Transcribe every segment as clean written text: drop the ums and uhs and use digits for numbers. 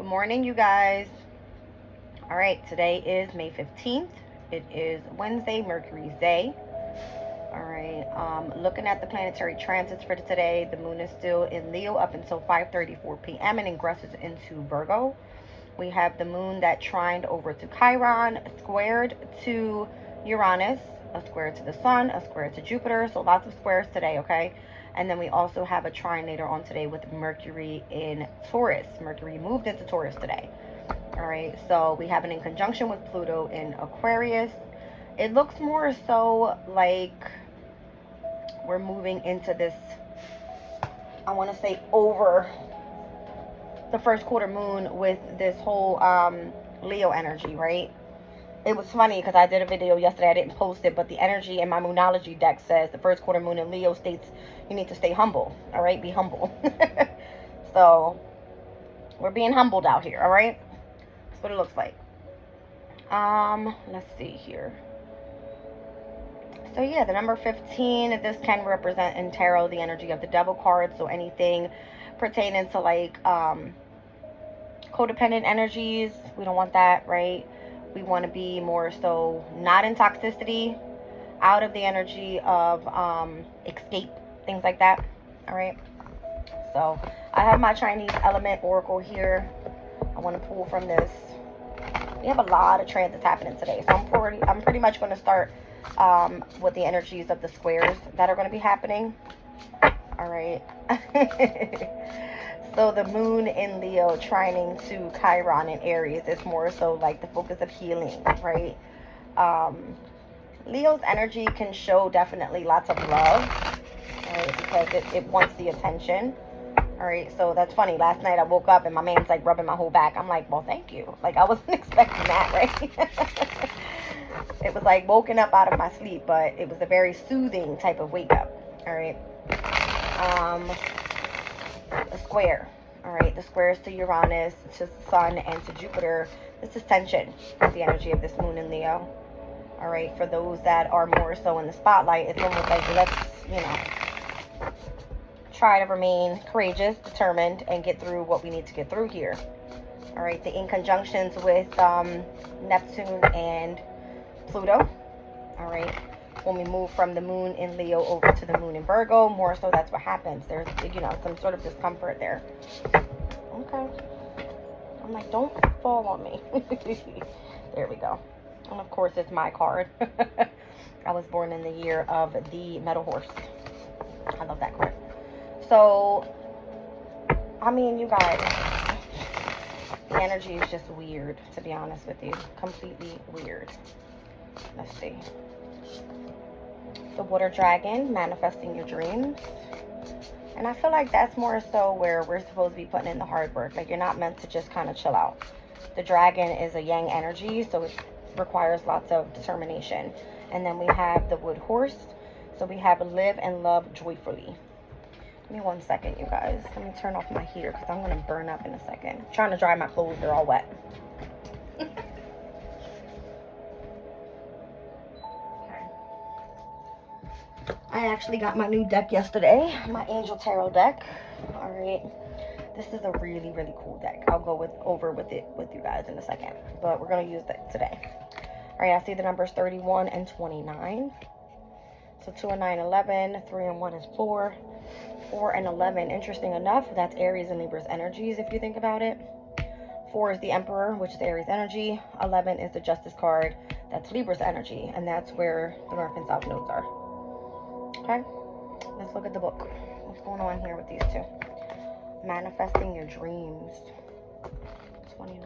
Good morning, you guys. All right, today is May 15th. It is Wednesday, Mercury's day. All right, looking at the planetary transits for today, the moon is still in Leo up until 5:34 p.m. and ingresses into Virgo. We have the moon that trined over to Chiron, squared to Uranus, a square to the sun, a square to Jupiter. So lots of squares today, okay? And then we also have a trine later on today with Mercury in Taurus. Mercury moved into Taurus today. All right, so we have it in conjunction with Pluto in Aquarius. It looks more so like we're moving into this, I want to say, over the first quarter moon with this whole Leo energy, right? It was funny because I did a video yesterday. I didn't post it, but the energy in my Moonology deck says the first quarter moon in Leo states you need to stay humble. All right, be humble. So we're being humbled out here. All right, that's what it looks like. Let's see here. So yeah, the number 15. This can represent in tarot the energy of the devil card. So anything pertaining to like codependent energies, we don't want that, right? We want to be more so not in toxicity, out of the energy of escape, things like that. All right, so I have my Chinese element oracle here. I want to pull from this. We have a lot of transits happening today, so I'm pretty much going to start with the energies of the squares that are going to be happening. All right. So the moon in Leo trining to Chiron in Aries is more so like the focus of healing, right? Leo's energy can show definitely lots of love, right? Because it wants the attention. All right, so that's funny. Last night I woke up and my man's like rubbing my whole back. I'm like, well, thank you. Like I wasn't expecting that, right? It was like woken up out of my sleep, but it was a very soothing type of wake up. All right. A square. All right, the squares to Uranus, to Sun, and to Jupiter. This is tension, the energy of this moon in Leo. All right, for those that are more so in the spotlight, it's almost like let's, try to remain courageous, determined, and get through what we need to get through here. All right, the in conjunctions with Neptune and Pluto. All right, when we move from the moon in Leo over to the moon in Virgo, more so that's what happens. There's, some sort of discomfort there. Okay. I'm like, don't fall on me. There we go. And of course, it's my card. I was born in the year of the metal horse. I love that card. So, I mean, you guys, the energy is just weird, to be honest with you. Completely weird. Let's see. The water dragon, manifesting your dreams. And I feel like that's more so where we're supposed to be putting in the hard work. Like, you're not meant to just kind of chill out. The dragon is a yang energy, so it requires lots of determination. And then we have the wood horse. So we have live and love joyfully. Give me 1 second, you guys. Let me turn off my heater because I'm going to burn up in a second. I'm trying to dry my clothes. They're all wet. I actually got my new deck yesterday, my Angel Tarot deck. All right, this is a really, really cool deck. I'll go over with it with you guys in a second, but we're gonna use that today. All right, I see the numbers 31 and 29. So 2 and 9, 11. 3 and 1 is 4. 4 and 11. Interesting enough, that's Aries and Libra's energies if you think about it. 4 is the Emperor, which is Aries energy. 11 is the Justice card, that's Libra's energy, and that's where the North and South nodes are. Okay, let's look at the book. What's going on here with these two? Manifesting your dreams. 29.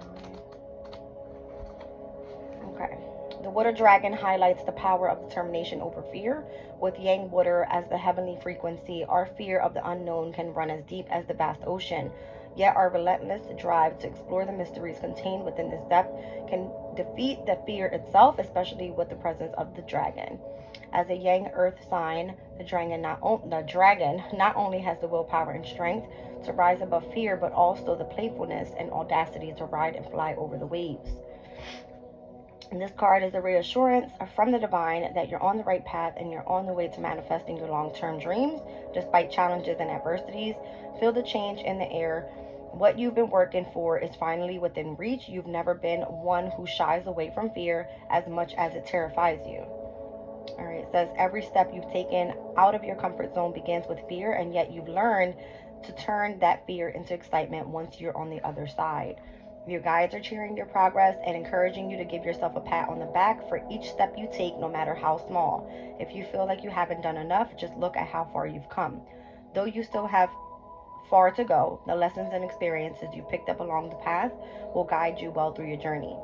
Okay. The water dragon highlights the power of determination over fear. With yang water as the heavenly frequency, our fear of the unknown can run as deep as the vast ocean. Yet our relentless drive to explore the mysteries contained within this depth can defeat the fear itself, especially with the presence of the dragon. As a yang earth sign, the dragon not only has the willpower and strength to rise above fear, but also the playfulness and audacity to ride and fly over the waves. And this card is a reassurance from the divine that you're on the right path and you're on the way to manifesting your long-term dreams despite challenges and adversities. Feel the change in the air What you've been working for is finally within reach. You've never been one who shies away from fear as much as it terrifies you. All right, it says every step you've taken out of your comfort zone begins with fear, and yet you've learned to turn that fear into excitement once you're on the other side. Your guides are cheering your progress and encouraging you to give yourself a pat on the back for each step you take, no matter how small. If you feel like you haven't done enough, just look at how far you've come. Though you still have far to go, the lessons and experiences you picked up along the path will guide you well through your journey.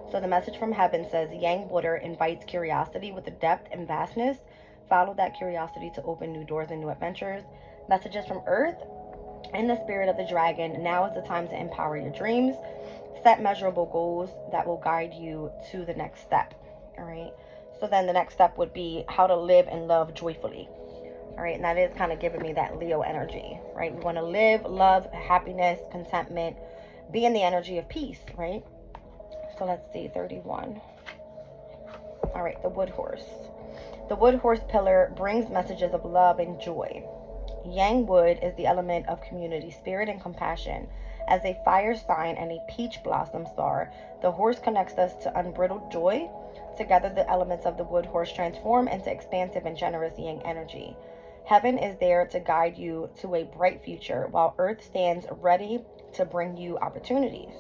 So the message from heaven says Yang water invites curiosity with the depth and vastness. Follow that curiosity to open new doors and new adventures. Messages from earth in the spirit of the dragon. Now is the time to empower your dreams. Set measurable goals that will guide you to the next step. All right. So then the next step would be how to live and love joyfully. All right. And that is kind of giving me that Leo energy, right? We want to live, love, happiness, contentment, be in the energy of peace, right? So let's see, 31. All right, the wood horse. The wood horse pillar brings messages of love and joy. Yang wood is the element of community spirit and compassion. As a fire sign and a peach blossom star, the horse connects us to unbridled joy. Together, the elements of the wood horse transform into expansive and generous yang energy. Heaven is there to guide you to a bright future, while earth stands ready to bring you opportunities.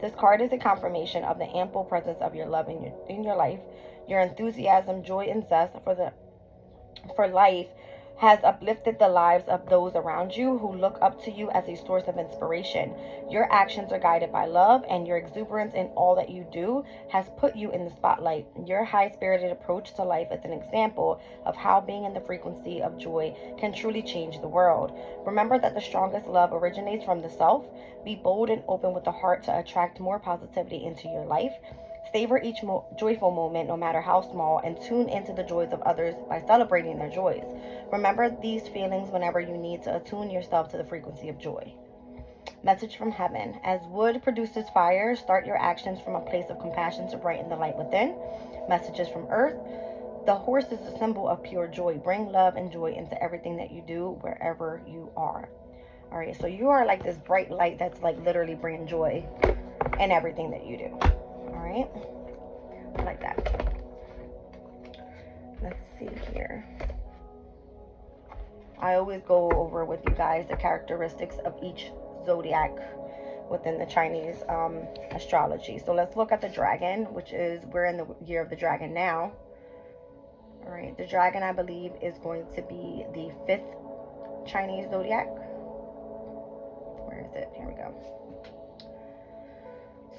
This card is a confirmation of the ample presence of your love in your life. Your enthusiasm, joy, and zest for life has uplifted the lives of those around you who look up to you as a source of inspiration. Your actions are guided by love, and your exuberance in all that you do has put you in the spotlight. Your high-spirited approach to life is an example of how being in the frequency of joy can truly change the world. Remember that the strongest love originates from the self. Be bold and open with the heart to attract more positivity into your life. Savor each joyful moment, no matter how small, and tune into the joys of others by celebrating their joys. Remember these feelings whenever you need to attune yourself to the frequency of joy. Message from heaven. As wood produces fire, start your actions from a place of compassion to brighten the light within. Messages from earth. The horse is a symbol of pure joy. Bring love and joy into everything that you do, wherever you are. All right, so you are like this bright light that's like literally bringing joy in everything that you do. All right, like that. Let's see here. I always go over with you guys the characteristics of each zodiac within the Chinese astrology. So let's look at the dragon, which is, we're in the year of the dragon now. All right, the dragon, I believe, is going to be the 5th Chinese zodiac. Where is it? Here we go.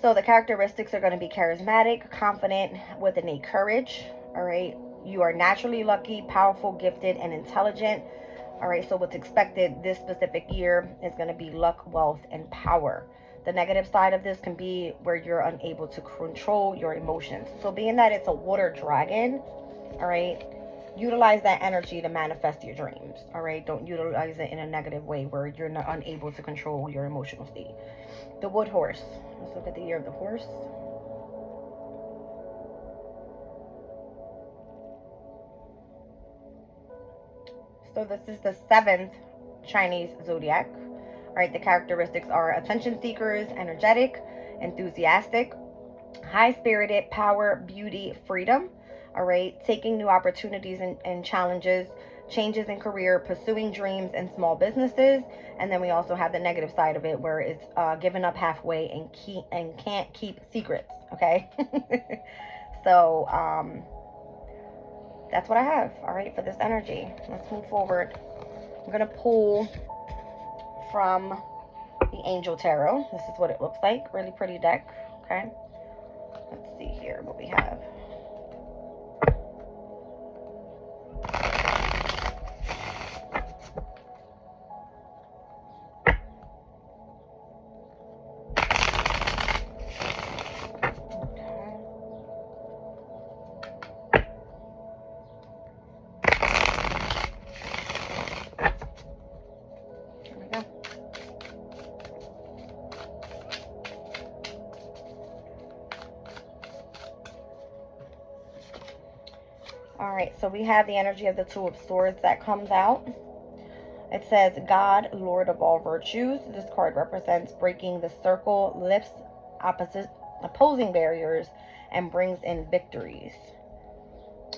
So the characteristics are going to be charismatic, confident, with innate courage. All right. You are naturally lucky, powerful, gifted, and intelligent. All right. So what's expected this specific year is going to be luck, wealth, and power. The negative side of this can be where you're unable to control your emotions. So being that it's a water dragon, all right, utilize that energy to manifest your dreams. All right. Don't utilize it in a negative way where you're not unable to control your emotional state. The wood horse. Let's look at the year of the horse. So this is the 7th Chinese zodiac. All right, the characteristics are attention seekers, energetic, enthusiastic, high-spirited, power, beauty, freedom. All right, taking new opportunities and challenges, changes in career, pursuing dreams and small businesses. And then we also have the negative side of it where it's giving up halfway and can't keep secrets. Okay. So that's what I have. All right, for this energy. Let's move forward. I'm gonna pull from the Angel Tarot. This is what it looks like. Really pretty deck. Okay, let's see here what we have. All right, so we have the energy of the Two of Swords that comes out. It says, God, Lord of all virtues. This card represents breaking the circle, lifts opposing barriers, and brings in victories.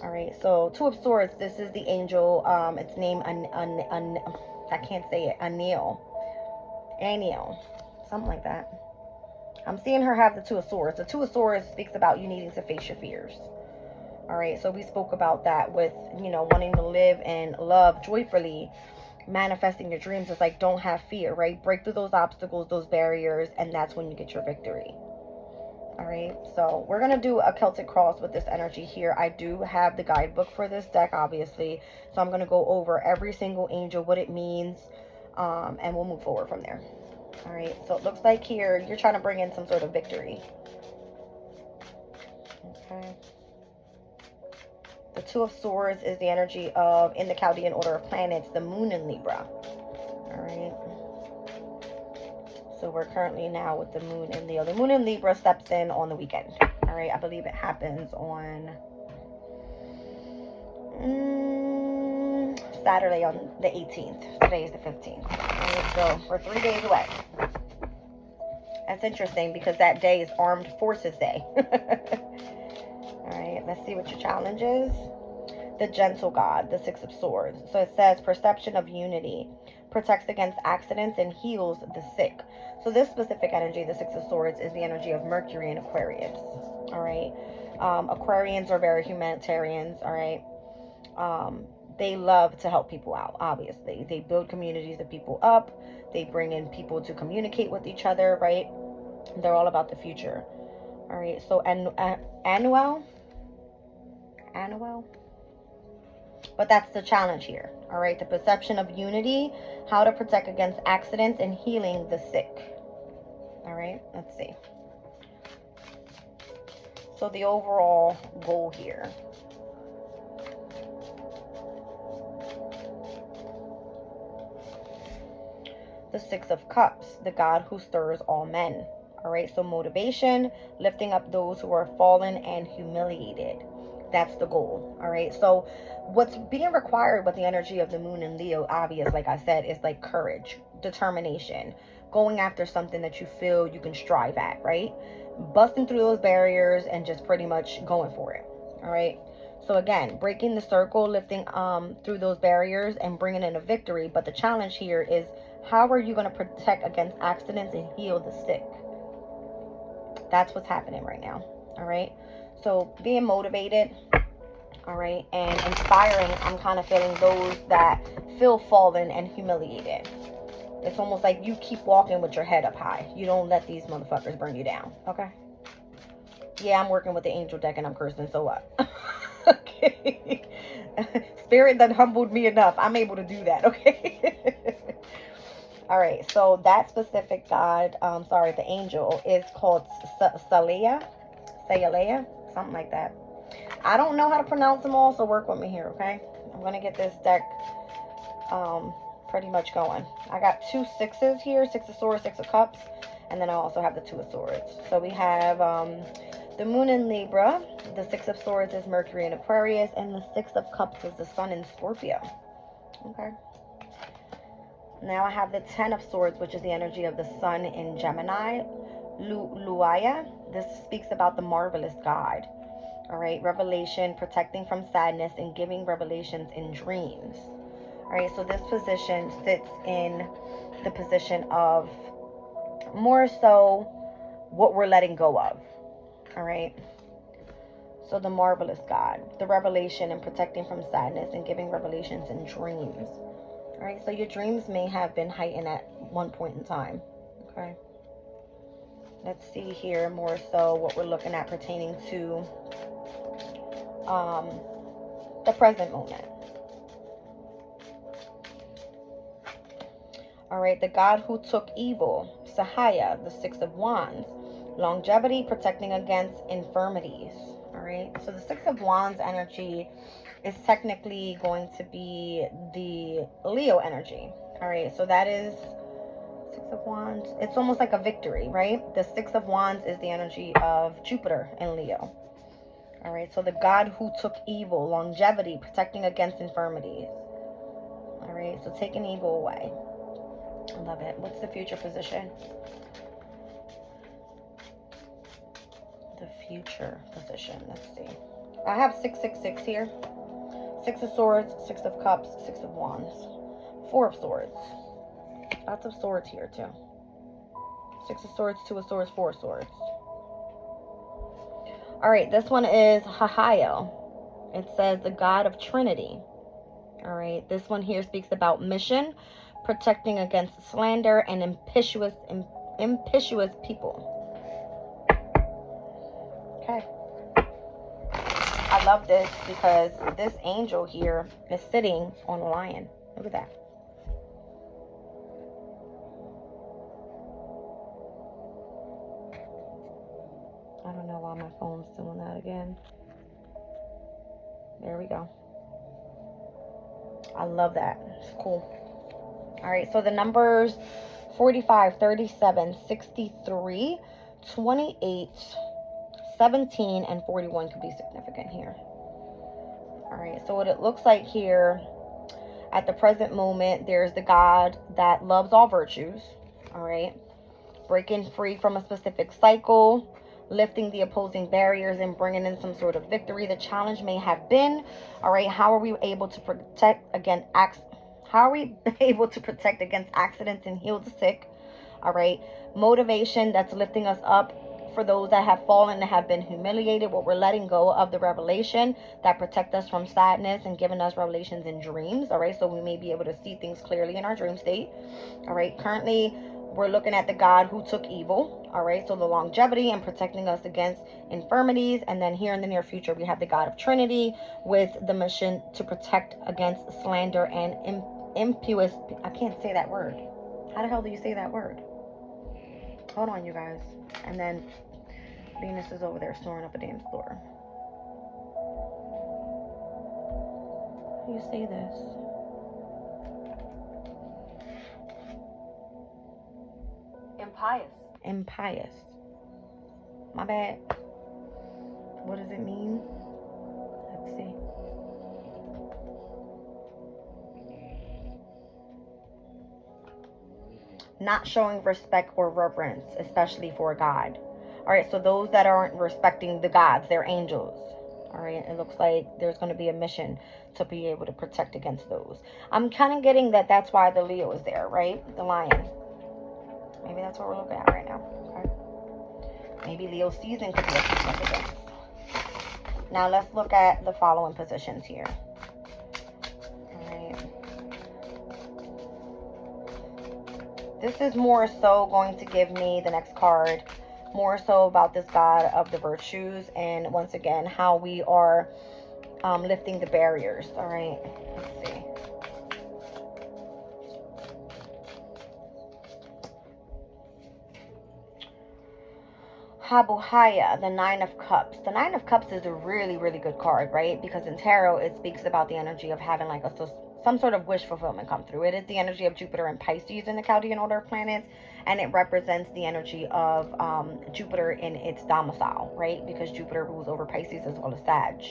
All right, so Two of Swords, this is the angel. Its name, I can't say it, Aniel, something like that. I'm seeing her have the Two of Swords. The Two of Swords speaks about you needing to face your fears. All right, so we spoke about that with, you know, wanting to live and love joyfully, manifesting your dreams. It's like, don't have fear, right? Break through those obstacles, those barriers, and that's when you get your victory. All right, so we're going to do a Celtic cross with this energy here. I do have the guidebook for this deck, obviously. So I'm going to go over every single angel, what it means, and we'll move forward from there. All right, so it looks like here you're trying to bring in some sort of victory. Okay. The Two of Swords is the energy of, in the Chaldean order of planets, the moon in Libra. All right. So we're currently now with the moon in Leo. The moon in Libra steps in on the weekend. All right. I believe it happens on Saturday on the 18th. Today is the 15th. All right, so we're 3 days away. That's interesting because that day is Armed Forces Day. All right. Let's see what your challenge is. The Gentle God, the Six of Swords. So it says perception of unity, protects against accidents, and heals the sick. So this specific energy, the Six of Swords, is the energy of Mercury and Aquarius. All right. Aquarians are very humanitarians. All right. They love to help people out, obviously. They build communities of people up. They bring in people to communicate with each other, right? They're all about the future. All right. So Annual. But that's the challenge here. All right. The perception of unity, how to protect against accidents, and healing the sick. All right. Let's see. So the overall goal here. The Six of Cups, the God who stirs all men. All right. So motivation, lifting up those who are fallen and humiliated. That's the goal. All right. So what's being required with the energy of the moon in Leo, obvious, like I said, is like courage, determination, going after something that you feel you can strive at, right? Busting through those barriers and just pretty much going for it. All right. So again, breaking the circle, lifting through those barriers and bringing in a victory. But the challenge here is, how are you going to protect against accidents and heal the sick? That's what's happening right now. All right. So being motivated, all right, and inspiring, I'm kind of feeling those that feel fallen and humiliated. It's almost like you keep walking with your head up high. You don't let these motherfuckers bring you down, okay? Yeah, I'm working with the angel deck and I'm cursing, so what? Okay. Spirit that humbled me enough. I'm able to do that, okay? All right, so that specific God, the angel, is called Sayalea, something like that. I don't know how to pronounce them all, so work with me here, okay? I'm going to get this deck pretty much going. I got 2 sixes here, Six of Swords, Six of Cups, and then I also have the Two of Swords. So we have the moon in Libra, the Six of Swords is Mercury in Aquarius, and the Six of Cups is the sun in Scorpio. Okay. Now I have the Ten of Swords, which is the energy of the sun in Gemini. Luaya, this speaks about the marvelous God. All right, revelation, protecting from sadness, and giving revelations in dreams. All right, so this position sits in the position of more so what we're letting go of. All right. So the marvelous God, the revelation and protecting from sadness and giving revelations in dreams. All right, so your dreams may have been heightened at one point in time. Okay. Let's see here more so what we're looking at pertaining to the present moment. All right, the God who took evil, Sahaya, the Six of Wands, longevity, protecting against infirmities. All right, so the Six of Wands energy is technically going to be the Leo energy. All right, so that is Six of Wands. It's almost like a victory, right? The Six of Wands is the energy of Jupiter in Leo. All right, so the God who took evil, longevity, protecting against infirmities. All right, so taking evil away. I love it. What's the future position? The future position. Let's see. I have 666 here. 6 of Swords, 6 of Cups, 6 of Wands, 4 of Swords. Lots of swords here too. 6 of Swords, 2 of Swords, 4 of Swords. All right, this one is Hahayo. It says the God of Trinity. All right, this one here speaks about mission, protecting against slander and impetuous people. Okay. I love this because this angel here is sitting on a lion. Look at that. I don't know why my phone's doing that again. There we go. I love that. It's cool. All right, so the numbers 45, 37, 63, 28, 17, and 41 could be significant here. All right, so what it looks like here, at the present moment, there's the God that loves all virtues. All right, breaking free from a specific cycle, lifting the opposing barriers and bringing in some sort of victory. The challenge may have been, all right, how are we able to protect against accidents and heal the sick? All right, motivation that's lifting us up for those that have fallen and have been humiliated. What we're letting go of the revelation that protect us from sadness and giving us revelations in dreams. All right, so we may be able to see things clearly in our dream state. All right, currently we're looking at the God who took evil. All right, so the longevity and protecting us against infirmities. And then here in the near future, we have the God of Trinity with the mission to protect against slander and impious. I can't say that word. How the hell do you say that word? Hold on, you guys. And then Venus is over there snoring up a dance floor. How do you say this? Impious. My bad. What does it mean? Let's see. Not showing respect or reverence, especially for God. All right, so those that aren't respecting the gods, they're angels. All right, it looks like there's going to be a mission to be able to protect against those. I'm kind of getting that that's why the Leo is there, right? The lion. Maybe that's what we're looking at right now. Okay. Maybe Leo season could be a significance. Now let's look at the following positions here. All right. This is more so going to give me the next card, more so about this God of the virtues, and once again how we are lifting the barriers. All right, let's see. Habuhaya, the Nine of Cups. The Nine of Cups is a really, really good card, right? Because in tarot, it speaks about the energy of having like some sort of wish fulfillment come through. It is the energy of Jupiter and Pisces in the Chaldean order of planets, and it represents the energy of Jupiter in its domicile, right? Because Jupiter rules over Pisces as well as Sag.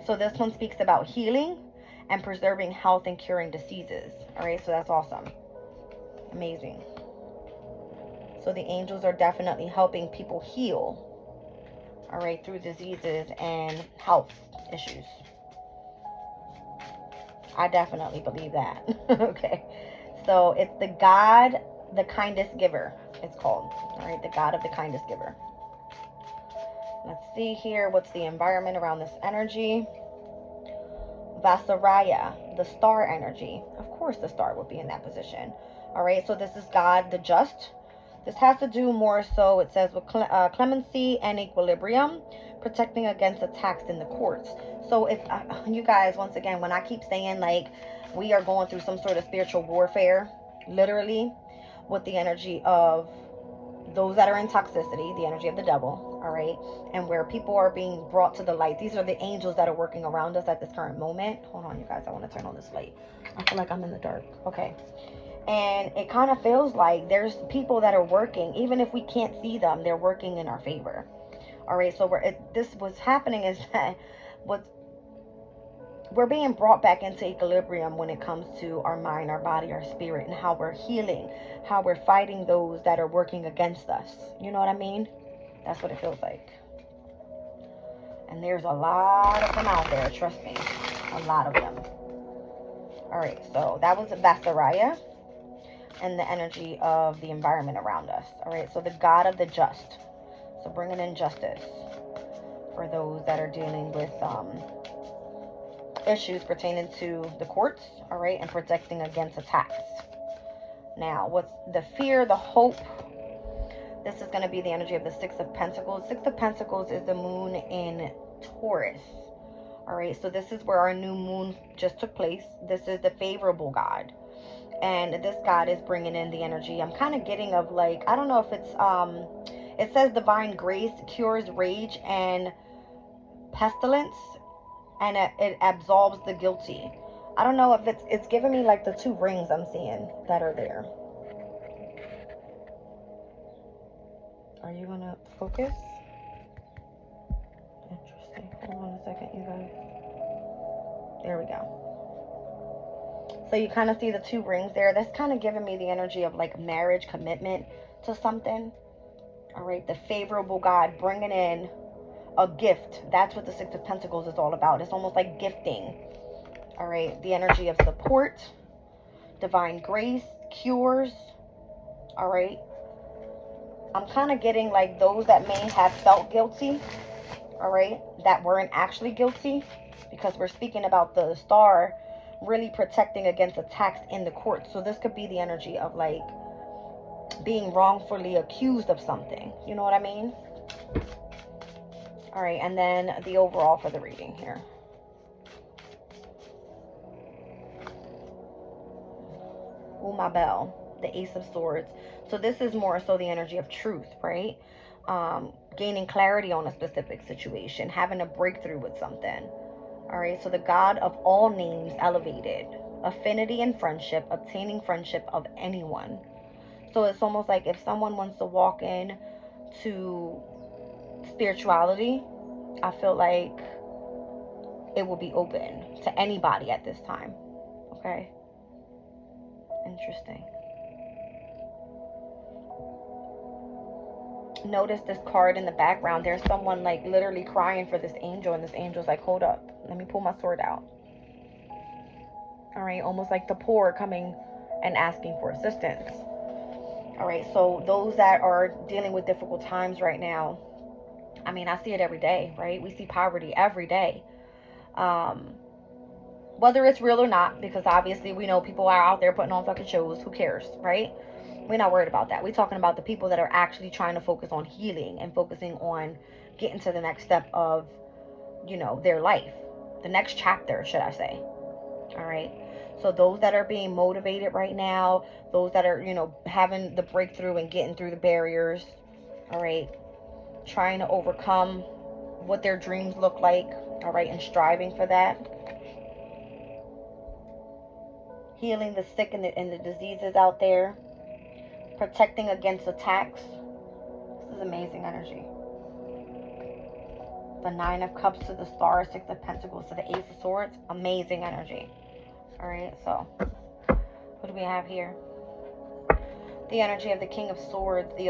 So this one speaks about healing and preserving health and curing diseases. All right, so that's awesome. Amazing. So the angels are definitely helping people heal, all right, through diseases and health issues. I definitely believe that. Okay. So it's the God, the kindest giver, it's called. All right, the God of the kindest giver. Let's see here. What's the environment around this energy? Vasaraya, the star energy. Of course the star would be in that position. All right, so this is God, the just. This has to do more so, it says, with clemency and equilibrium, protecting against attacks in the courts. So if you guys, once again, when I keep saying like we are going through some sort of spiritual warfare, literally, with the energy of those that are in toxicity, the energy of the devil, all right, and where people are being brought to the light. These are the angels that are working around us at this current moment. Hold on, you guys, I want to turn on this light. I feel like I'm in the dark. Okay. And it kind of feels like there's people that are working, even if we can't see them, they're working in our favor. All right, so what's happening is that we're being brought back into equilibrium when it comes to our mind, our body, our spirit, and how we're healing, how we're fighting those that are working against us. You know what I mean? That's what it feels like. And there's a lot of them out there, trust me. A lot of them. Alright, so that was Vasaraya and the energy of the environment around us. Alright, so the God of the just. So bringing in justice for those that are dealing with issues pertaining to the courts, all right, and protecting against attacks. Now, what's the fear, the hope? This is going to be the energy of the Six of Pentacles. Six of Pentacles is the moon in Taurus. All right, so this is where our new moon just took place. This is the favorable God. And this God is bringing in the energy. I'm kind of getting of like, I don't know if it's, it says divine grace cures rage and pestilence. And it absolves the guilty. I don't know if it's giving me like the two rings I'm seeing that are there. Are you gonna focus? Interesting. Hold on a second, you guys. There we go. So you kind of see the two rings there. That's kind of giving me the energy of like marriage, commitment to something. All right, the favorable God bringing in a gift. That's what the Six of Pentacles is all about. It's almost like gifting. All right, the energy of support, divine grace, cures. All right, I'm kind of getting like those that may have felt guilty, all right, that weren't actually guilty, because we're speaking about the star really protecting against attacks in the court. So this could be the energy of like being wrongfully accused of something. You know what I mean? All right, and then the overall for the reading here. Oh, my bell. The Ace of Swords. So this is more so the energy of truth, right? Gaining clarity on a specific situation. Having a breakthrough with something. All right, so the God of all names elevated. Affinity and friendship. Obtaining friendship of anyone. So it's almost like if someone wants to walk in to spirituality, I feel like it will be open to anybody at this time. Okay, interesting. Notice this card in the background. There's someone like literally crying for this angel, and this angel's like, hold up, let me pull my sword out. All right, almost like the poor coming and asking for assistance. All right, so those that are dealing with difficult times right now, I mean, I see it every day, right? We see poverty every day. Whether it's real or not, because obviously we know people are out there putting on fucking shows. Who cares, right? We're not worried about that. We're talking about the people that are actually trying to focus on healing and focusing on getting to the next step of, you know, their life. The next chapter, should I say. All right. So those that are being motivated right now, those that are, you know, having the breakthrough and getting through the barriers, all right, trying to overcome what their dreams look like, all right, and striving for that. Healing the sick and the diseases out there. Protecting against attacks. This is amazing energy. The Nine of Cups to the Star, Six of Pentacles to the Ace of Swords. Amazing energy. All right, so what do we have here? The energy of the King of Swords, the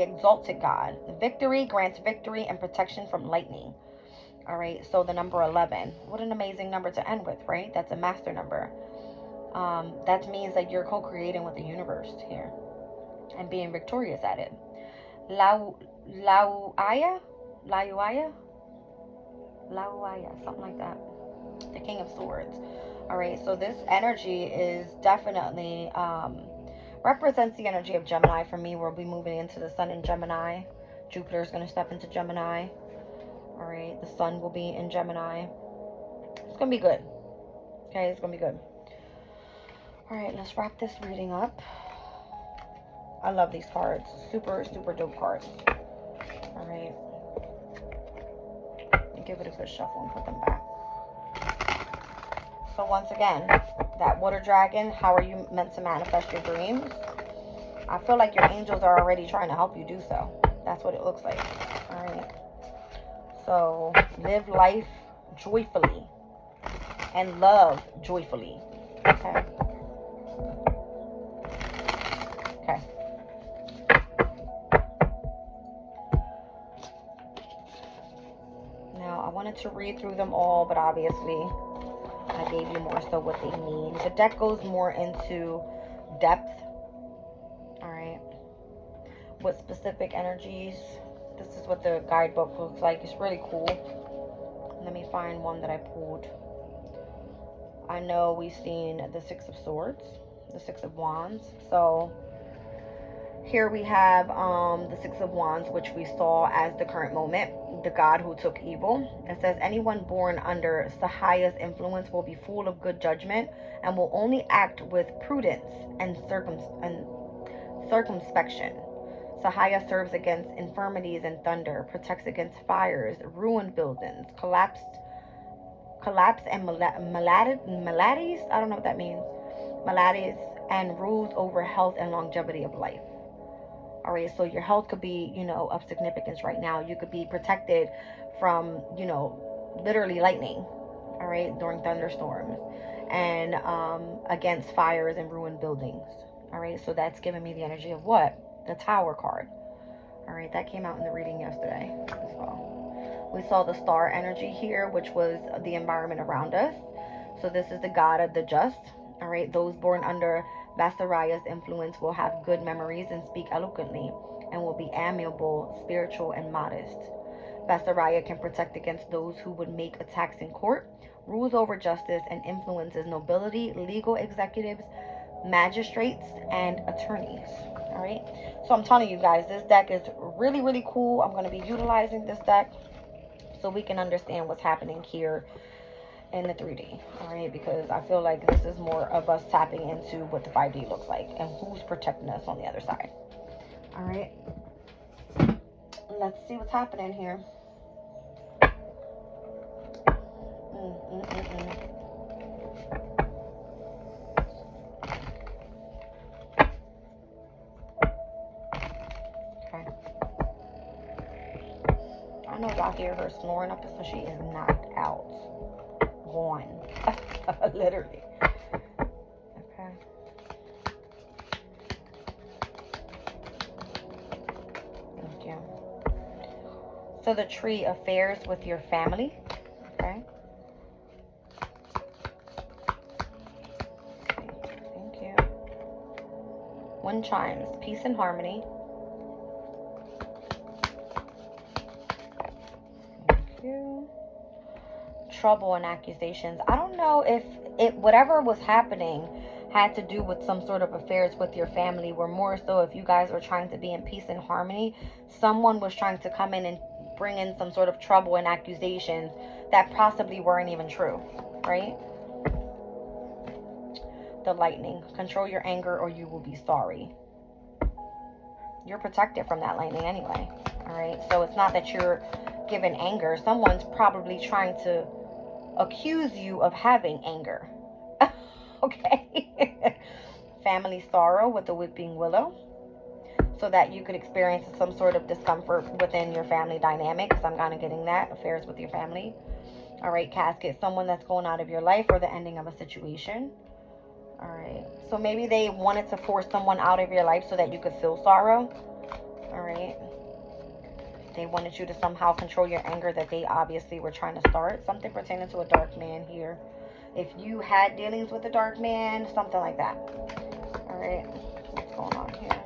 exalted God. The victory grants victory and protection from lightning. All right, so the number 11. What an amazing number to end with, right? That's a master number. That means that you're co-creating with the universe here and being victorious at it. Lauaya, something like that. The King of Swords. All right, so this energy is definitely represents the energy of Gemini. For me, we'll be moving into the sun in Gemini. Jupiter is going to step into Gemini. All right, the sun will be in Gemini. It's going to be good. Okay, it's going to be good. All right, let's wrap this reading up. I love these cards. Super, super dope cards. All right. Give it a good shuffle and put them back. So once again, that water dragon, how are you meant to manifest your dreams? I feel like your angels are already trying to help you do so. That's what it looks like. All right. So live life joyfully. and love joyfully. Okay. Okay. Now, I wanted to read through them all, but obviously I gave you more so what they mean. The deck goes more into depth. All right. With specific energies. This is what the guidebook looks like. It's really cool. Let me find one that I pulled. I know we've seen the Six of Swords, the Six of Wands. So here we have the Six of Wands, which we saw as the current moment, the God who took evil. It says anyone born under Sahaya's influence will be full of good judgment and will only act with prudence and circumspection. Sahaya serves against infirmities and thunder, protects against fires, ruined buildings, collapse and maladies. I don't know what that means. Maladies, and rules over health and longevity of life. All right, so your health could be, of significance right now. You could be protected from, literally lightning, all right, during thunderstorms, and against fires and ruined buildings. All right, so that's giving me the energy of what? The Tower card. All right, that came out in the reading yesterday as well. We saw the star energy here, which was the environment around us. So this is the God of the just. All right, those born under Vasaraya's influence will have good memories and speak eloquently and will be amiable, spiritual, and modest. Vasaraya can protect against those who would make attacks in court, rules over justice, and influences nobility, legal executives, magistrates, and attorneys. All right, so I'm telling you guys, this deck is really, really cool. I'm going to be utilizing this deck so we can understand what's happening here in the 3D. All right, because I feel like this is more of us tapping into what the 5D looks like and who's protecting us on the other side. All right, let's see what's happening here. Okay. I know y'all hear her snoring up, so she is knocked out. Gone. Literally. Okay. Thank you. So the tree, affairs with your family. Okay. Thank you. Wind chimes, peace and harmony. Trouble and accusations. I don't know if whatever was happening had to do with some sort of affairs with your family, were more so if you guys were trying to be in peace and harmony, someone was trying to come in and bring in some sort of trouble and accusations that possibly weren't even true, right? The lightning. Control your anger or you will be sorry. You're protected from that lightning anyway. All right, so it's not that you're given anger. Someone's probably trying to accuse you of having anger. Okay. Family sorrow with the weeping willow, so that you could experience some sort of discomfort within your family dynamic, because I'm kind of getting that. Affairs with your family. All right, casket. Someone that's going out of your life or the ending of a situation. All right, so maybe they wanted to force someone out of your life so that you could feel sorrow. All right. They wanted you to somehow control your anger that they obviously were trying to start. Something pertaining to a dark man here. If you had dealings with a dark man, something like that. All right. What's going on here?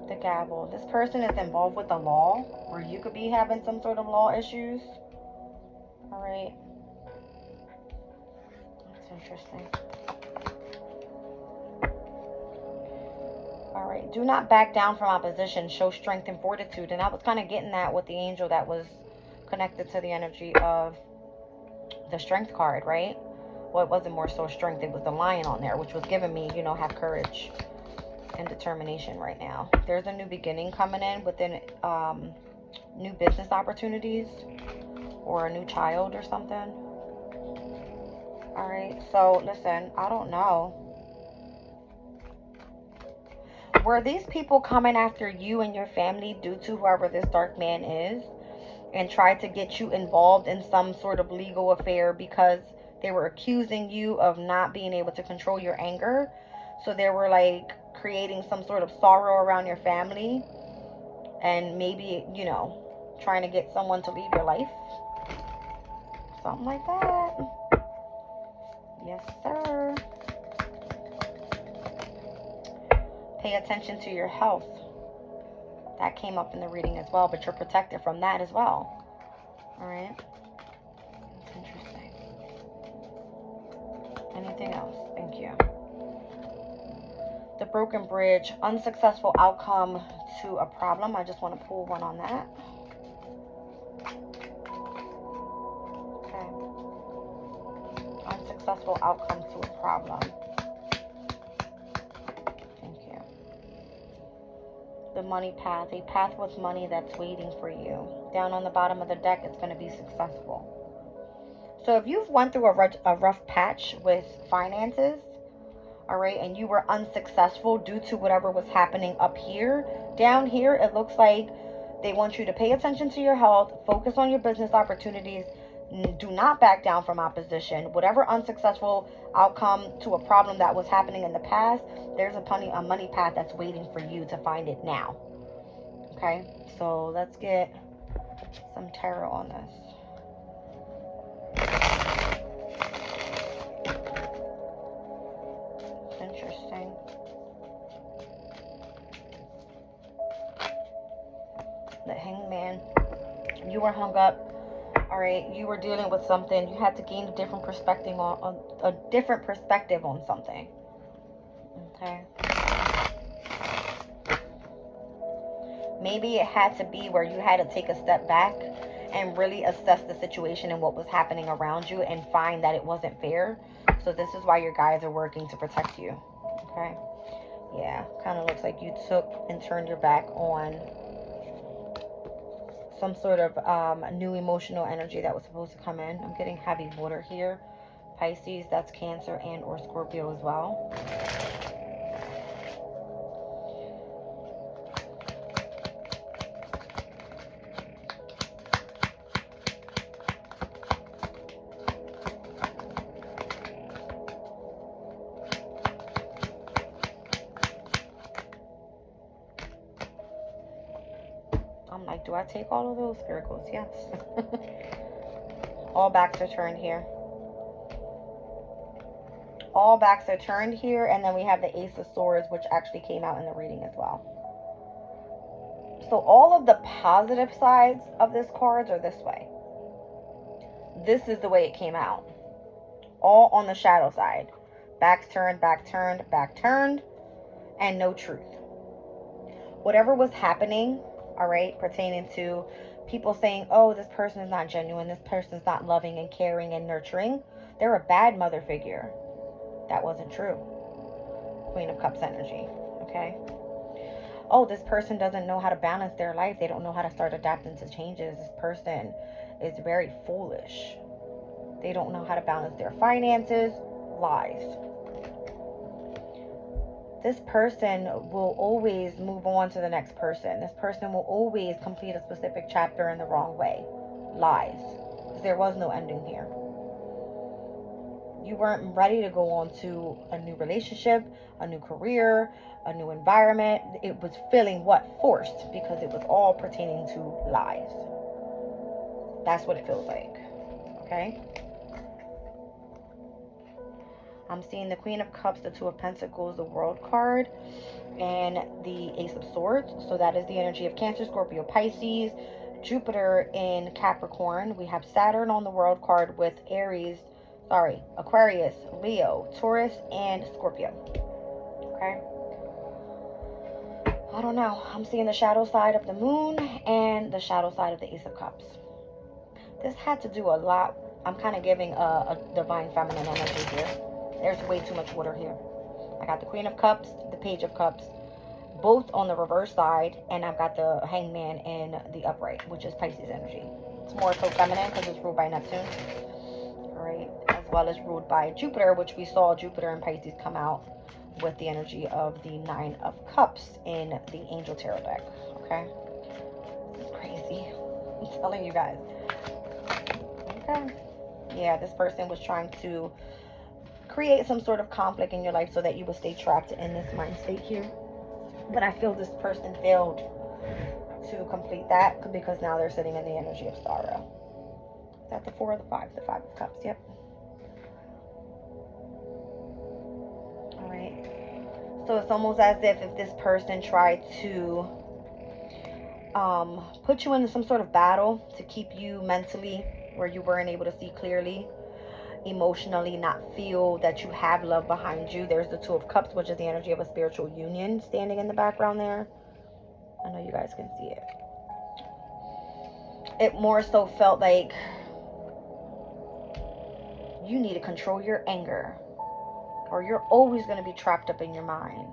The gavel. This person is involved with the law, or you could be having some sort of law issues. All right. That's interesting. All right, do not back down from opposition. Show strength and fortitude. And I was kind of getting that with the angel that was connected to the energy of the strength card, right? Well, it wasn't more so strength. It was the lion on there, which was giving me, have courage and determination right now. There's a new beginning coming in within new business opportunities or a new child or something. All right, so listen, I don't know. Were these people coming after you and your family due to whoever this dark man is, and tried to get you involved in some sort of legal affair because they were accusing you of not being able to control your anger? So they were like creating some sort of sorrow around your family, and maybe, you know, trying to get someone to leave your life. Something like that. Yes, sir. Pay attention to your health. That came up in the reading as well, but you're protected from that as well. Alright. That's interesting. Anything else? Thank you. The broken bridge. Unsuccessful outcome to a problem. I just want to pull one on that. Okay. Unsuccessful outcome to a problem. The money path, a path with money that's waiting for you. Down on the bottom of the deck, it's going to be successful. So if you've went through a rough patch with finances, all right, and you were unsuccessful due to whatever was happening up here, down here, it looks like they want you to pay attention to your health, focus on your business opportunities, do not back down from opposition. Whatever unsuccessful outcome to a problem that was happening in the past, there's a money path that's waiting for you to find it now. Okay, so let's get some tarot on this. Interesting. The Hangman. You were hung up. All right, you were dealing with something. You had to gain a different perspective on something. Okay. Maybe it had to be where you had to take a step back and really assess the situation and what was happening around you and find that it wasn't fair. So this is why your guides are working to protect you. Okay. Yeah, kind of looks like you took and turned your back on some sort of new emotional energy that was supposed to come in. I'm getting heavy water here. Pisces, that's Cancer and or Scorpio as well. I'm like, do I take all of those? Spirit goes, yes. All backs are turned here. All backs are turned here. And then we have the Ace of Swords, which actually came out in the reading as well. So all of the positive sides of this cards are this way. This is the way it came out. All on the shadow side. Backs turned, back turned, back turned. And no truth. Whatever was happening, all right, pertaining to people saying, oh, this person is not genuine, this person is not loving and caring and nurturing, they're a bad mother figure. That wasn't true. Queen of Cups energy, okay? Oh, this person doesn't know how to balance their life. They don't know how to start adapting to changes. This person is very foolish. They don't know how to balance their finances. Lies. This person will always move on to the next person. This person will always complete a specific chapter in the wrong way. Lies. Because there was no ending here. You weren't ready to go on to a new relationship, a new career, a new environment. It was feeling what? Forced, because it was all pertaining to lies. That's what it feels like. Okay? I'm seeing the Queen of Cups, the Two of Pentacles, the World card, and the Ace of Swords. So that is the energy of Cancer, Scorpio, Pisces, Jupiter in Capricorn. We have Saturn on the World card with Aquarius, Leo, Taurus, and Scorpio. Okay. I don't know. I'm seeing the shadow side of the Moon and the shadow side of the Ace of Cups. This had to do a lot. I'm kind of giving a divine feminine energy here. There's way too much water here. I got the Queen of Cups, the Page of Cups, both on the reverse side, and I've got the Hangman in the upright, which is Pisces energy. It's more so feminine because it's ruled by Neptune. All right, as well as ruled by Jupiter, which we saw Jupiter and Pisces come out with the energy of the Nine of Cups in the Angel Tarot deck. Okay, this is crazy. I'm telling you guys. Okay, yeah, this person was trying to create some sort of conflict in your life so that you would stay trapped in this mind state here. But I feel this person failed to complete that because now they're sitting in the energy of sorrow. Is that the 4 or the 5? The 5 of Cups, yep. Alright. So it's almost as if this person tried to put you into some sort of battle to keep you mentally where you weren't able to see clearly, emotionally not feel that you have love behind you. There's the 2 of Cups, which is the energy of a spiritual union standing in the background there. I know you guys can see it. It more so felt like you need to control your anger, or you're always going to be trapped up in your mind.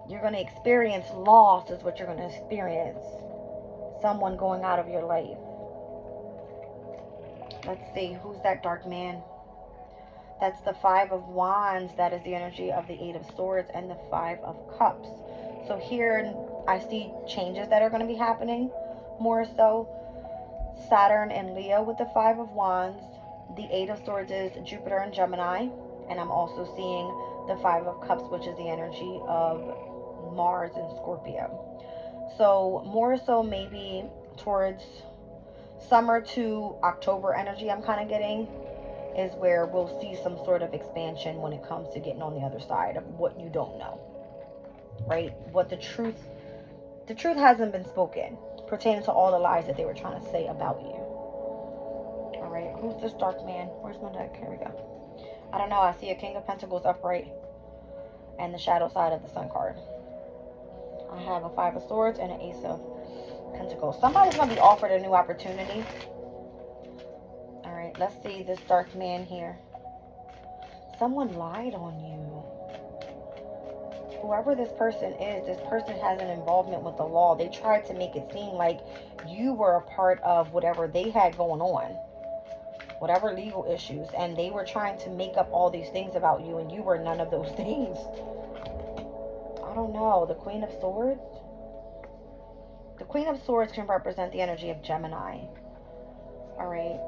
You're going to experience loss is what you're going to experience. Someone going out of your life. Let's see, who's that dark man? That's the 5 of Wands. That is the energy of the 8 of Swords and the 5 of Cups. So here I see changes that are going to be happening. More so Saturn and Leo with the 5 of Wands. The 8 of Swords is Jupiter and Gemini. And I'm also seeing the 5 of Cups, which is the energy of Mars and Scorpio. So more so maybe towards summer to October energy I'm kind of getting is where we'll see some sort of expansion when it comes to getting on the other side of what you don't know, right? What the truth hasn't been spoken pertaining to all the lies that they were trying to say about you. All right, who's this dark man? Where's my deck? Here we go. I don't know. I see a King of Pentacles upright and the shadow side of the Sun card. I have a 5 of Swords and an Ace of Pentacles. Somebody's going to be offered a new opportunity. All right, let's see this dark man here. Someone lied on you. Whoever this person has an involvement with the law. They tried to make it seem like you were a part of whatever they had going on, whatever legal issues, and they were trying to make up all these things about you, and you were none of those things. I don't know. The Queen of Swords? The Queen of Swords can represent the energy of Gemini. All right.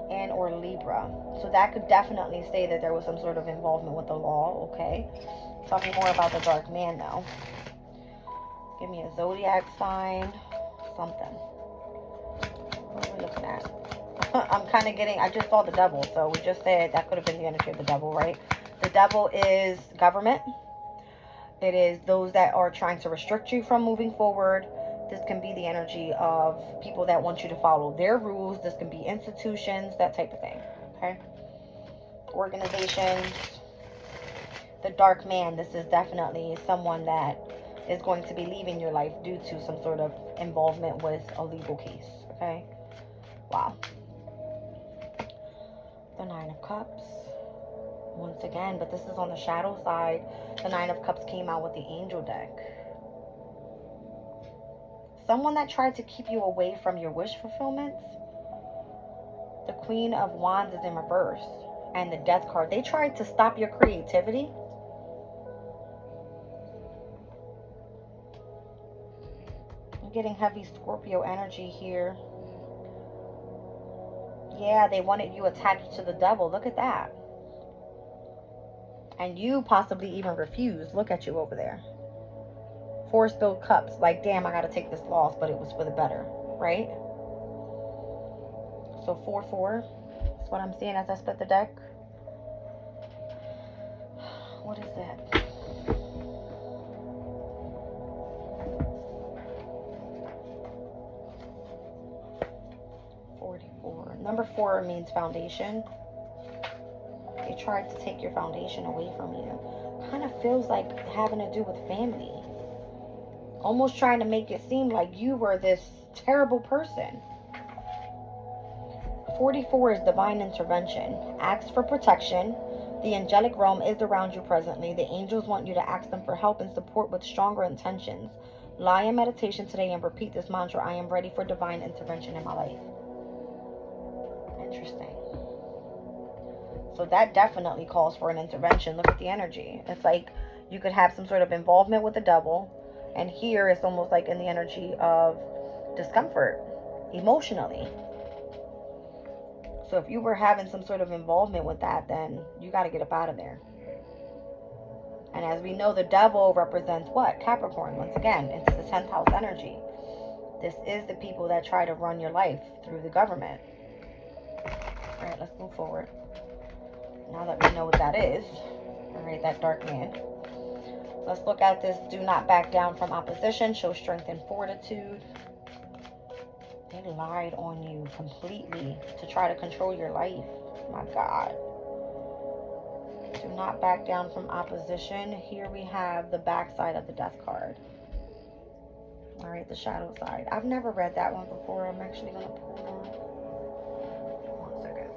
And or Libra. So that could definitely say that there was some sort of involvement with the law. Okay. Tell me more about the dark man though. Give me a zodiac sign. Something. What are we looking at? I'm kind of getting, I just saw the devil. So we just said that could have been the energy of the devil, right? The devil is government. It is those that are trying to restrict you from moving forward. This can be the energy of people that want you to follow their rules. This can be institutions, that type of thing. Okay. Organizations. The dark man. This is definitely someone that is going to be leaving your life due to some sort of involvement with a legal case. Okay. Wow. The 9 of Cups. Once again, but this is on the shadow side. The 9 of Cups came out with the Angel deck. Someone that tried to keep you away from your wish fulfillments. The Queen of Wands is in reverse. And the Death card. They tried to stop your creativity. I'm getting heavy Scorpio energy here. Yeah, they wanted you attached to the devil. Look at that. And you possibly even refused. Look at you over there. 4 spilled cups. Like, damn, I got to take this loss, but it was for the better, right? So 4-4. That's what I'm seeing as I split the deck. What is that? Number 4 means foundation. They tried to take your foundation away from you. Kind of feels like having to do with family. Almost trying to make it seem like you were this terrible person. 44 is divine intervention. Ask for protection. The angelic realm is around you presently. The angels want you to ask them for help and support with stronger intentions. Lie in meditation today and repeat this mantra. I am ready for divine intervention in my life. Interesting. So that definitely calls for an intervention. Look at the energy. It's like you could have some sort of involvement with the devil. And here it's almost like in the energy of discomfort emotionally. So if you were having some sort of involvement with that, then you got to get up out of there. And as we know, the devil represents what? Capricorn. Once again, it's the 10th house energy. This is the people that try to run your life through the government. All right, let's move forward. Now that we know what that is, all right, that dark man. Let's look at this. Do not back down from opposition. Show strength and fortitude. They lied on you completely to try to control your life. My God. Do not back down from opposition. Here we have the backside of the death card. All right, the shadow side. I've never read that one before. I'm actually going to pull one second.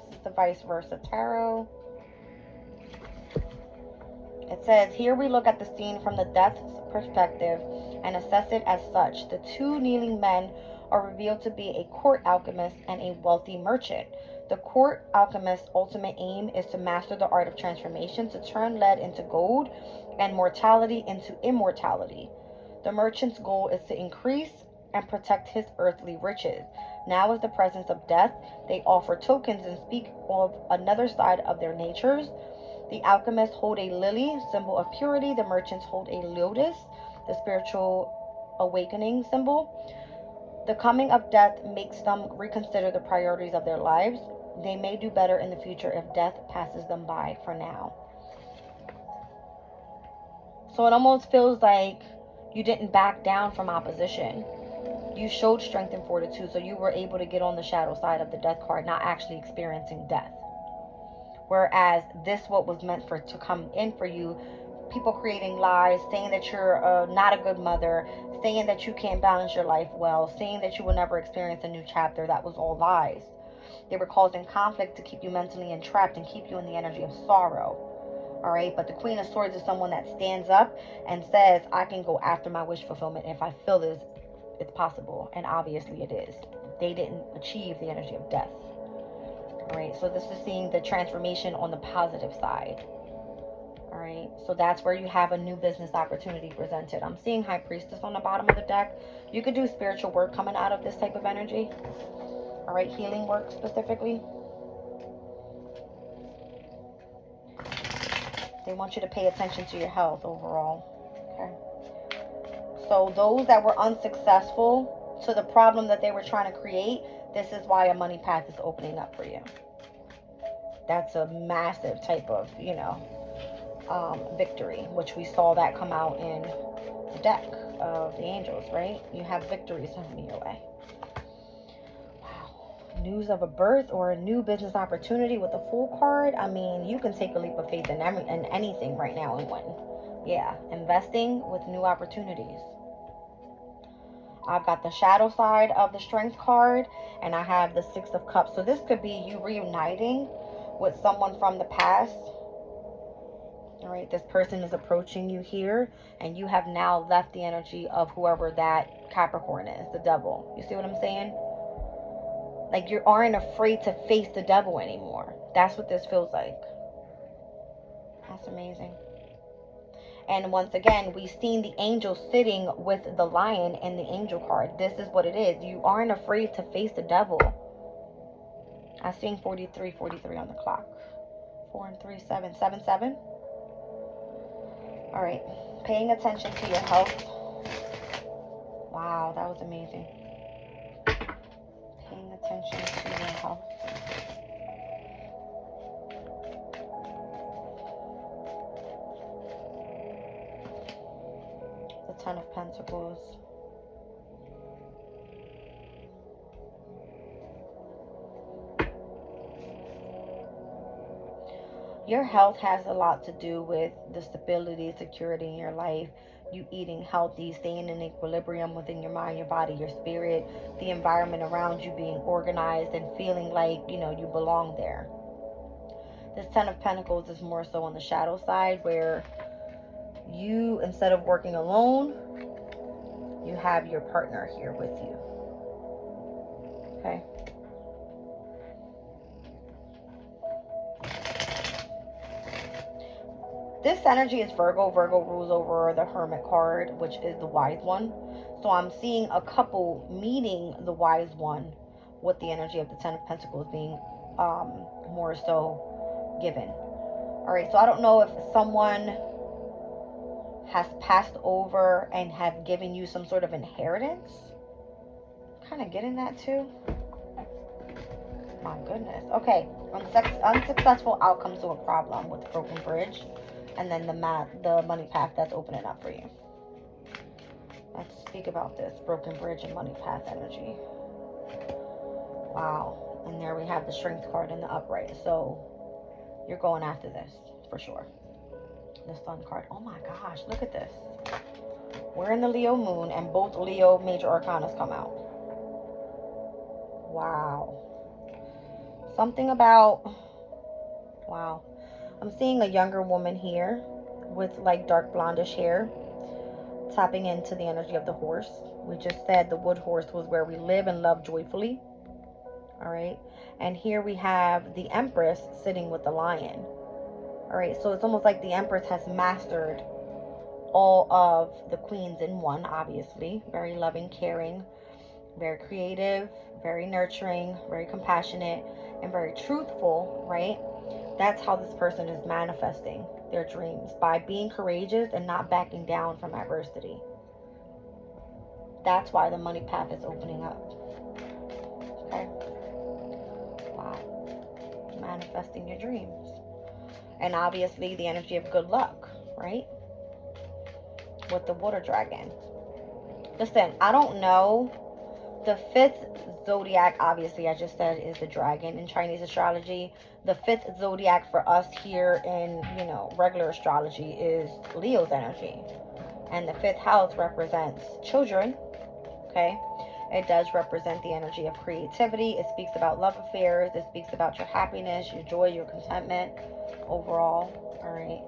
This is the vice versa tarot. It says, here we look at the scene from the death's perspective and assess it as such. The two kneeling men are revealed to be a court alchemist and a wealthy merchant. The court alchemist's ultimate aim is to master the art of transformation, to turn lead into gold and mortality into immortality. The merchant's goal is to increase and protect his earthly riches. Now, as the presence of death, they offer tokens and speak of another side of their natures. The alchemists hold a lily, symbol of purity. The merchants hold a lotus, the spiritual awakening symbol. The coming of death makes them reconsider the priorities of their lives. They may do better in the future if death passes them by for now. So it almost feels like you didn't back down from opposition. You showed strength and fortitude, so you were able to get on the shadow side of the death card, not actually experiencing death. Whereas this, what was meant for to come in for you, people creating lies, saying that you're not a good mother, saying that you can't balance your life well, saying that you will never experience a new chapter. That was all lies. They were causing conflict to keep you mentally entrapped and keep you in the energy of sorrow. All right, but the Queen of Swords is someone that stands up and says, I can go after my wish fulfillment if I feel this, it's possible. And obviously it is. They didn't achieve the energy of death. All right, so this is seeing the transformation on the positive side. All right, so that's where you have a new business opportunity presented. I'm seeing High Priestess on the bottom of the deck. You could do spiritual work coming out of this type of energy. All right, healing work specifically. They want you to pay attention to your health overall. Okay. So those that were unsuccessful to the problem that they were trying to create, this is why a money path is opening up for you. That's a massive type of, victory, which we saw that come out in the deck of the angels, right? You have victories coming your way. Wow. News of a birth or a new business opportunity with the Fool card. I mean, you can take a leap of faith in anything right now and win. Yeah, investing with new opportunities. I've got the shadow side of the Strength card, and I have the Six of Cups. So this could be you reuniting with someone from the past. All right, this person is approaching you here, and you have now left the energy of whoever that Capricorn is, the devil. You see what I'm saying? Like you aren't afraid to face the devil anymore. That's what this feels like. That's amazing. And once again, we've seen the angel sitting with the lion in the angel card. This is what it is. You aren't afraid to face the devil. I've seen 43 on the clock. 4 and 3, 7, 7, 7. All right. Paying attention to your health. Wow, that was amazing. Paying attention to your health. The Ten of Pentacles. Your health has a lot to do with the stability, security in your life, you eating healthy, staying in equilibrium within your mind, your body, your spirit, the environment around you being organized and feeling like, you belong there. This Ten of Pentacles is more so on the shadow side where you, instead of working alone, you have your partner here with you. Okay? This energy is Virgo. Virgo rules over the Hermit card, which is the wise one. So I'm seeing a couple meeting the wise one with the energy of the Ten of Pentacles being more so given. All right, so I don't know if someone has passed over and have given you some sort of inheritance. Kind of getting that too. My goodness. Okay, unsuccessful outcomes to a problem with the broken bridge, and then the money path that's opening up for you. Let's speak about this broken bridge and money path energy. Wow. And there we have the Strength card in the upright. So you're going after this for sure. The Sun card. Oh my gosh, look at this. We're in the Leo moon and both Leo major arcanas come out. Wow. Something about, wow. I'm seeing a younger woman here with like dark blondish hair, tapping into the energy of the horse. We just said the wood horse was where we live and love joyfully. All right. And here we have the Empress sitting with the lion. All right. So it's almost like the Empress has mastered all of the queens in one, obviously. Very loving, caring, very creative, very nurturing, very compassionate, and very truthful, right? That's how this person is manifesting their dreams, by being courageous and not backing down from adversity. That's why the money path is opening up. Okay. Wow. Manifesting your dreams. And obviously the energy of good luck, right? With the water dragon. Listen, I don't know. The fifth zodiac, obviously, I just said, is the dragon in Chinese astrology. The fifth zodiac for us here in, regular astrology is Leo's energy. And the fifth house represents children, okay? It does represent the energy of creativity. It speaks about love affairs. It speaks about your happiness, your joy, your contentment overall, all right?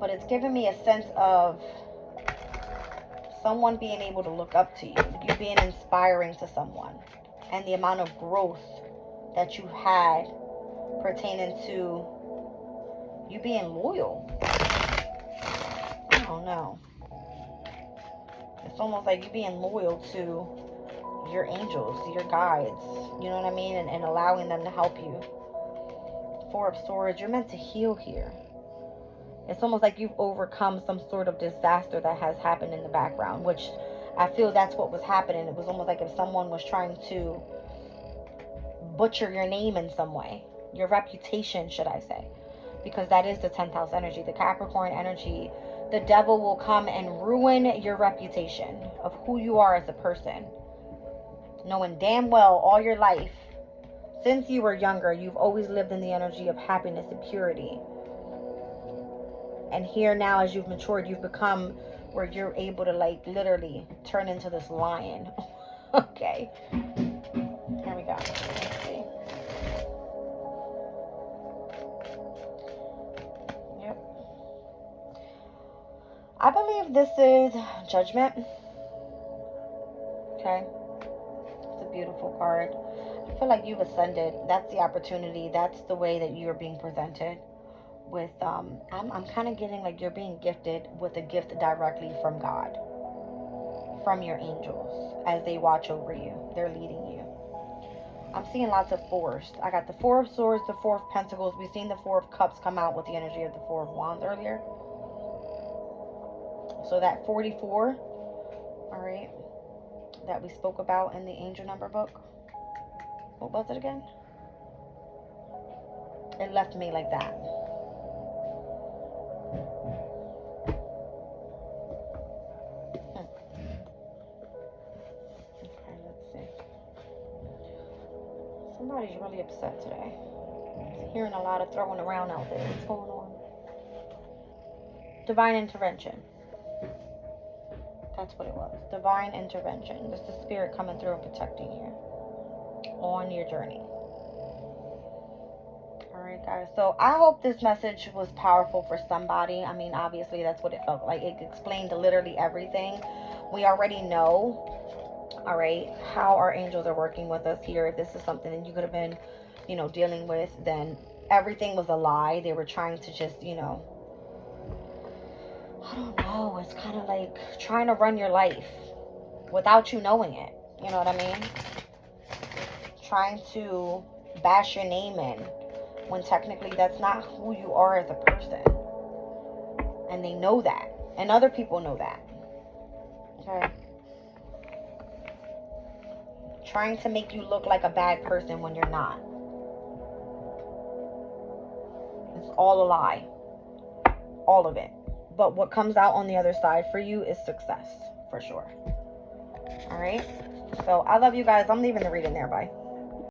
But it's given me a sense of someone being able to look up to you, you being inspiring to someone, and the amount of growth that you had pertaining to you being loyal. I don't know. It's almost like you being loyal to your angels, your guides, you know what I mean? And allowing them to help you. Four of Swords, you're meant to heal here. It's almost like you've overcome some sort of disaster that has happened in the background, which I feel that's what was happening. It was almost like if someone was trying to butcher your name in some way, your reputation, should I say, because that is the 10th house energy, the Capricorn energy. The devil will come and ruin your reputation of who you are as a person, knowing damn well all your life, since you were younger, you've always lived in the energy of happiness and purity. And here now, as you've matured, you've become where you're able to like literally turn into this lion. Okay. Here we go. Let's see. Yep. I believe this is Judgment. Okay. It's a beautiful card. I feel like you've ascended. That's the opportunity. That's the way that you're being presented. With I'm kind of getting like you're being gifted with a gift directly from God, from your angels, as they watch over you. They're leading you. I'm seeing lots of fours. I got the Four of Swords, the Four of Pentacles. We've seen the Four of Cups come out with the energy of the Four of Wands earlier. So that 44, all right, that we spoke about in the angel number book. What was it again? It left me like that. Okay, let's see. Somebody's really upset today. I'm hearing a lot of throwing around out there. What's going on? Divine intervention. That's what it was. Divine intervention. This is the spirit coming through and protecting you on your journey. Alright, guys. So I hope this message was powerful for somebody. I mean, obviously, that's what it felt like. It explained literally everything. We already know, alright, how our angels are working with us here. If this is something that you could have been, dealing with, then everything was a lie. They were trying to just, I don't know. It's kind of like trying to run your life without you knowing it. You know what I mean? Trying to bash your name in when technically that's not who you are as a person. And they know that. And other people know that. Okay? Trying to make you look like a bad person when you're not. It's all a lie. All of it. But what comes out on the other side for you is success. For sure. Alright? So, I love you guys. I'm leaving the reading there. Bye.